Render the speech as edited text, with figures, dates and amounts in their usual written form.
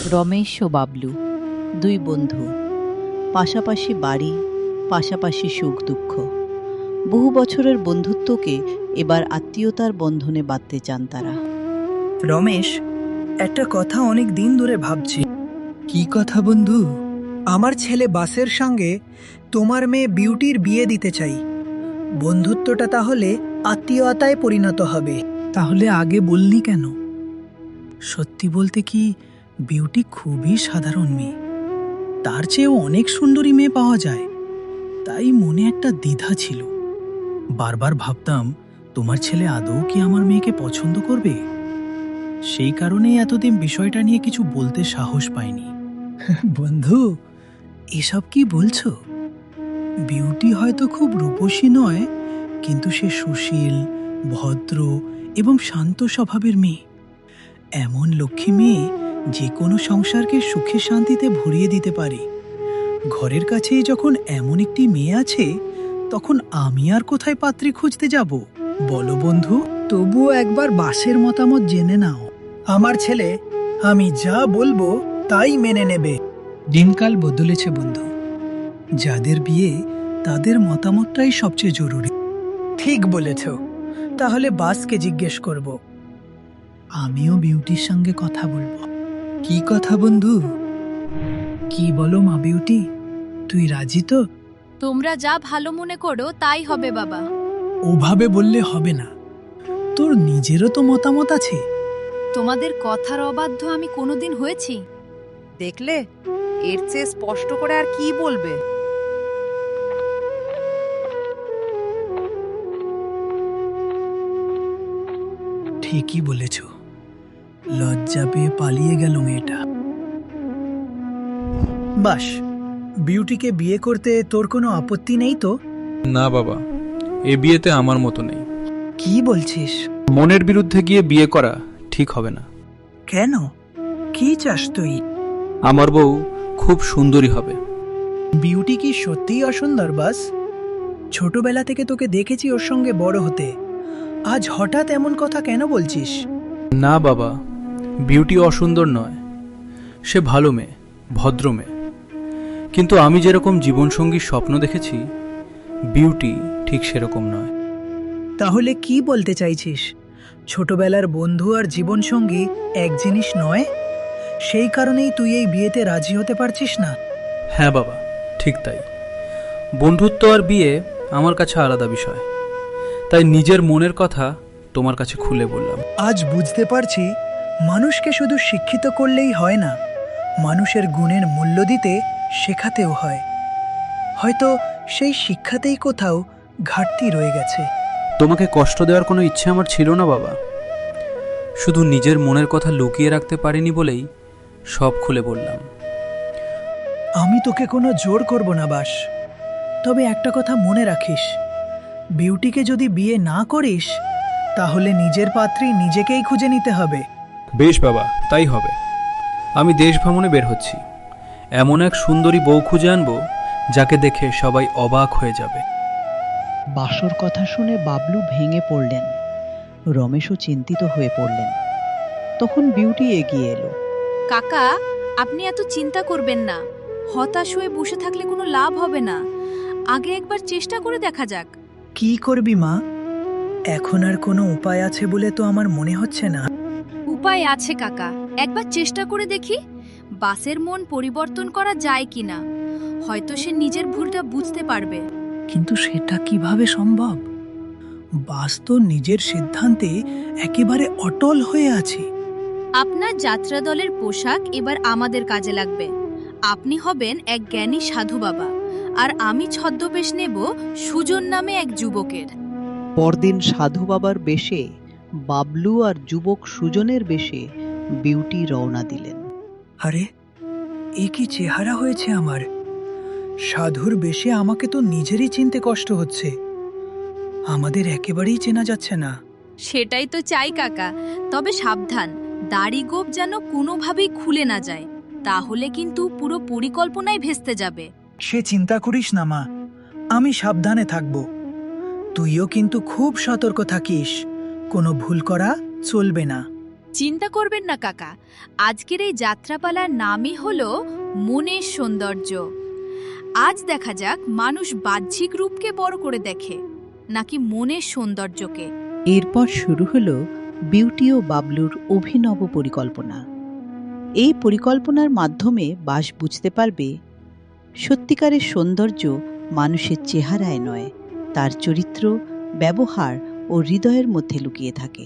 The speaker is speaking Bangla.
রমেশ ও বাবলু দুই বন্ধু, পাশাপাশি বাড়ি, পাশাপাশি সুখ দুঃখ। বহু বছরের বন্ধুত্বকে এবার আত্মীয়তার বন্ধনে বাঁধতে চান তারা। রমেশ, একটা কথা অনেক দিন ধরে ভাবছি। কি কথা বন্ধু? আমার ছেলে বাসের সঙ্গে তোমার মেয়ে বিউটির বিয়ে দিতে চাই। বন্ধুত্বটা তাহলে আত্মীয়তায় পরিণত হবে। তাহলে আগে বলনি কেন? সত্যি বলতে কি, বিউটি খুবই সাধারণ মেয়ে। তার চেয়েও অনেক সুন্দরী মেয়ে পাওয়া যায়। তাই মনে একটা দ্বিধা ছিল। বারবার ভাবতাম তোমার ছেলে আদৌ কি আমার মেয়েকে পছন্দ করবে। সেই কারণেই এতদিন বিষয়টা নিয়ে কিছু বলতে সাহস পাইনি। বন্ধু, এসব কি বলছো? বিউটি হয়তো খুব রূপসী নয়, কিন্তু সে সুশীল, ভদ্র এবং শান্ত স্বভাবের মেয়ে। এমন লক্ষ্মী মেয়ে যে কোনো সংসারকে সুখে শান্তিতে ভরিয়ে দিতে পারে। ঘরের কাছেই যখন এমন একটি মেয়ে আছে, তখন আমি আর কোথায় পাত্রী খুঁজতে যাব? বলো বন্ধু, তবুও একবার বাসের মতামত জেনে নাও। আমার ছেলে আমি যা বলবো তাই মেনে নেবে। দিনকাল বদলেছে বন্ধু। যাদের বিয়ে তাদের মতামতটাই সবচেয়ে জরুরি। ঠিক বলেছ। তাহলে বাসকে জিজ্ঞেস করব। আমিও বিউটির সঙ্গে কথা বলবো। কি কথা বন্ধু? কি বলো মা বিউটি, তুই রাজি তো? তোমরা যা ভালো মনে করো তাই হবে বাবা। ওভাবে বললে হবে না। তোর নিজেরও তো মতামত আছে। তোমাদের কথার অবাধ্য আমি কোনোদিন হয়েছি? দেখলে, এর চেয়ে স্পষ্ট করে আর কি বলবে? ঠিকই বলেছ। লজ্জা পেয়ে পালিয়ে গেল মেয়েটা। বাস, বিউটিকে বিয়ে করতে তোর কোনো আপত্তি নেই তো? না বাবা, এ বিয়েতে আমার মতো নেই। কি বলছিস? মনের বিরুদ্ধে গিয়ে বিয়ে করা ঠিক হবে না। কেন? কি চাস তুই? আমার বউ খুব সুন্দরী হবে। বিউটি কি সত্যিই অসুন্দর বাস? ছোটবেলা থেকে তোকে দেখেছি ওর সঙ্গে বড় হতে। আজ হঠাৎ এমন কথা কেন বলছিস? না বাবা, বিউটি অসুন্দর নয়। সে ভালো মেয়ে, ভদ্র মেয়ে। কিন্তু আমি যেরকম জীবনসঙ্গীর স্বপ্ন দেখেছি, বিউটি ঠিক সেরকম নয়। তাহলে কি বলতে চাইছিস? ছোটবেলার বন্ধু আর জীবনসঙ্গী এক জিনিস নয়? সেই কারণেই তুই এই বিয়েতে রাজি হতে পারছিস না? হ্যাঁ বাবা, ঠিক তাই। বন্ধুত্ব আর বিয়ে আমার কাছে আলাদা বিষয়। তাই নিজের মনের কথা তোমার কাছে খুলে বললাম। আজ বুঝতে পারছি, মানুষকে শুধু শিক্ষিত করলেই হয় না, মানুষের গুণের মূল্য দিতে শেখাতেও হয়। হয়তো সেই শিক্ষাতেই কোথাও ঘাটতি রয়ে গেছে। তোমাকে কষ্ট দেওয়ার কোনো ইচ্ছে আমার ছিল না বাবা। শুধু নিজের মনের কথা লুকিয়ে রাখতে পারিনি বলেই সব খুলে বললাম। আমি তোকে কোনো জোর করব না বাস। তবে একটা কথা মনে রাখিস, বিউটিকে যদি বিয়ে না করিস, তাহলে নিজের পাত্রী নিজেকেই খুঁজে নিতে হবে। বেশ বাবা, তাই হবে। আমি দেশ ভ্রমণে বের হচ্ছি। এমন এক সুন্দরী বউ খুঁজে আনবো যাকে দেখে সবাই অবাক হয়ে যাবে। বাসর কথা শুনে বাবলু ভেঙে পড়লেন। রমেশও চিন্তিত হয়ে পড়লেন। তখন বিউটি এগিয়ে এলো। কাকা, আপনি এত চিন্তা করবেন না। হতাশ হয়ে বসে থাকলে কোনো লাভ হবে না। আগে একবার চেষ্টা করে দেখা যাক। কি করবি মা? এখন আর কোনো উপায় আছে বলে তো আমার মনে হচ্ছে না। উপায় আছে কাকা, একবার চেষ্টা করে দেখি। বাসের মন পরিবর্তন করা যায় কিনা। হয়তো সে নিজের ভুলটা বুঝতে পারবে। কিন্তু সেটা কিভাবে সম্ভব? বাস তো নিজের সিদ্ধান্তে একেবারে অটল হয়ে আছে। আপনার যাত্রা দলের পোশাক এবার আমাদের কাজে লাগবে। আপনি হবেন এক জ্ঞানী সাধু বাবা, আর আমি ছদ্মবেশ নেব সুজন নামে এক যুবকের। পরদিন সাধু বাবার বেশে বাবলু আর যুবক সুজনের বেশে বিউটি রওনা দিলেন। আরে, এ কি চেহারা হয়েছে আমার! সাধুর বেশে আমাকে তো নিজেরই চিনতে কষ্ট হচ্ছে। আমাদের একেবারেই চেনা যাচ্ছে না। সেটাই তো চাই কাকা। তবে সাবধান, দাড়ি গোঁফ যেন কোনোভাবেই খুলে না যায়। তাহলে কিন্তু পুরো পরিকল্পনাই ভেস্তে যাবে। সে চিন্তা করিস না মা, আমি সাবধানে থাকব। তুইও কিন্তু খুব সতর্ক থাকিস, কোনো ভুল করা চলবে না। চিন্তা করবেন না কাকা, আজকের এই যাত্রাপালার নামই হলো মনের সৌন্দর্য। আজ দেখা যাক মানুষ বাহ্যিক রূপকে বড় করে দেখে নাকি মনের সৌন্দর্যকে। এরপর শুরু হলো বিউটি ও বাবলুর অভিনব পরিকল্পনা। এই পরিকল্পনার মাধ্যমে বাস বুঝতে পারবে সত্যিকারের সৌন্দর্য মানুষের চেহারায় নয়, তার চরিত্র, ব্যবহার ও হৃদয়ের মধ্যে লুকিয়ে থাকে।